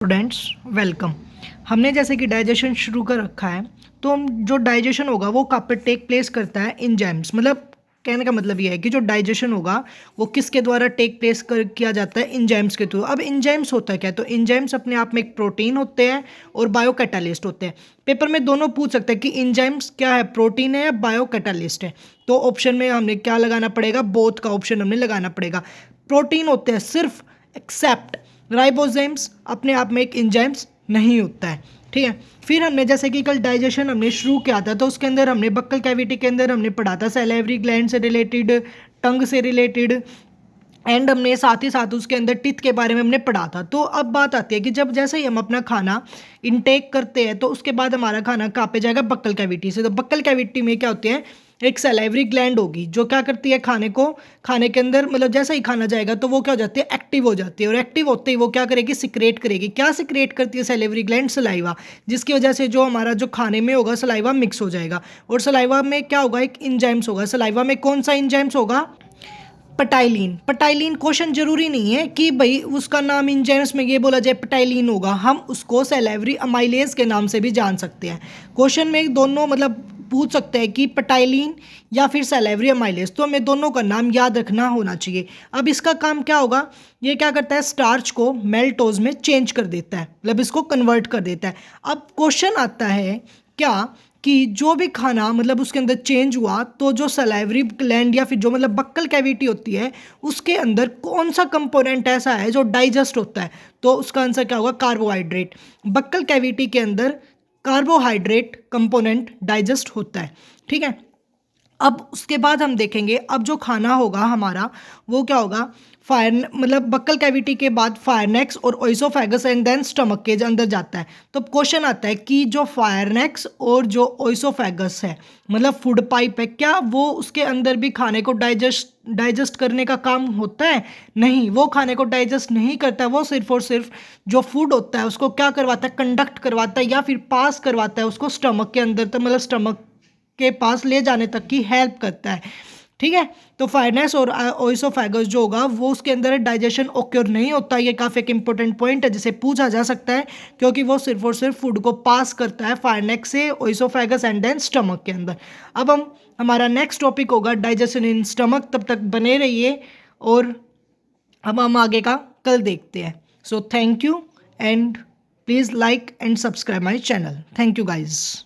Students welcome. हमने जैसे कि डाइजेशन शुरू कर रखा है, तो हम जो डाइजेशन होगा वो कहाँ पे टेक प्लेस करता है? एंजाइम्स। मतलब कहने का मतलब ये है कि जो डाइजेशन होगा वो किसके द्वारा टेक प्लेस कर किया जाता है? एंजाइम्स के थ्रू। अब एंजाइम्स होता है क्या? तो एंजाइम्स अपने आप में एक प्रोटीन होते हैं और बायो कैटालिस्ट होते हैं। पेपर में दोनों पूछ सकते हैं कि एंजाइम्स क्या है, प्रोटीन है या बायो कैटालिस्ट है। तो ऑप्शन में हमने क्या लगाना पड़ेगा? बोथ का ऑप्शन हमने लगाना पड़ेगा। प्रोटीन होते हैं सिर्फ, एक्सेप्ट राइबोसोम्स अपने आप में एक एंजाइम्स नहीं होता है। ठीक है। फिर हमने जैसे कि कल डाइजेशन हमने शुरू किया था, तो उसके अंदर हमने बक्कल कैविटी के अंदर हमने पढ़ा था सैलिवरी ग्लैंड से रिलेटेड, टंग से रिलेटेड, एंड हमने साथ ही साथ उसके अंदर टीथ के बारे में हमने पढ़ा था। तो अब बात आती है कि जब जैसे ही हम अपना खाना इनटेक करते हैं तो उसके बाद हमारा खाना कहाँ पे जाएगा? बक्कल कैविटी से। तो बक्कल कैविटी में क्या होती है? एक सैलिवरी ग्लैंड होगी जो क्या करती है, खाने के अंदर मतलब जैसे ही खाना जाएगा तो वो क्या हो जाती है? एक्टिव हो जाती है। और एक्टिव होते ही वो क्या करेगी? सिक्रेट करेगी। क्या सिक्रेट करती है सैलिवरी ग्लैंड? सलाइवा। जिसकी वजह से जो हमारा जो खाने में होगा सलाइवा मिक्स हो जाएगा। और सलाइवा में क्या होगा? एक एंजाइम्स होगा। सलाइवा में कौन सा एंजाइम्स होगा? पटाइलिन। पटाइलिन क्वेश्चन जरूरी नहीं है कि भाई उसका नाम एंजाइम्स में ये बोला जाए पटाइलिन होगा, हम उसको सैलिवरी अमाइलेज के नाम से भी जान सकते हैं। क्वेश्चन में दोनों मतलब पूछ सकते हैं कि पटाइलिन या फिर सैलिवरी अमाइलेज, तो हमें दोनों का नाम याद रखना होना चाहिए। अब इसका काम क्या होगा? ये क्या करता है? स्टार्च को मेल्टोज में चेंज कर देता है, मतलब इसको कन्वर्ट कर देता है। अब क्वेश्चन आता है क्या कि जो भी खाना मतलब उसके अंदर चेंज हुआ तो जो सलाइवरी ग्लैंड या फिर जो मतलब बक्कल कैविटी होती है उसके अंदर कौन सा कंपोनेंट ऐसा है जो डाइजेस्ट होता है? तो उसका आंसर क्या होगा? कार्बोहाइड्रेट। बक्कल कैविटी के अंदर कार्बोहाइड्रेट कंपोनेंट डाइजेस्ट होता है। ठीक है। अब उसके बाद हम देखेंगे, अब जो खाना होगा हमारा वो क्या होगा? फायर मतलब बक्कल कैविटी के बाद फायरनेक्स और ओइसोफेगस एंड देन स्टमक के अंदर जाता है। तो क्वेश्चन आता है कि जो फायरनेक्स और जो ओइसोफेगस है मतलब फूड पाइप है, क्या वो उसके अंदर भी खाने को डाइजेस्ट करने का काम होता है? नहीं, वो खाने को डाइजेस्ट नहीं करता है। वो सिर्फ और सिर्फ जो फूड होता है उसको क्या करवाता है? कंडक्ट करवाता है या फिर पास करवाता है उसको स्टमक के अंदर, तो मतलब स्टमक के पास ले जाने तक की हेल्प करता है। ठीक है। तो फायरनेस और ओइसोफेगस जो होगा वो उसके अंदर डाइजेशन ओक्योर नहीं होता। ये काफ़ी एक इंपॉर्टेंट पॉइंट है जिसे पूछा जा सकता है, क्योंकि वो सिर्फ और सिर्फ फूड को पास करता है फायरनेक्स से ओइसोफेगस एंड देन स्टमक के अंदर। अब हमारा नेक्स्ट टॉपिक होगा डाइजेशन इन स्टमक। तब तक बने रहिए और अब हम आगे का कल देखते हैं। So thank you and please like and subscribe my channel. Thank you guys.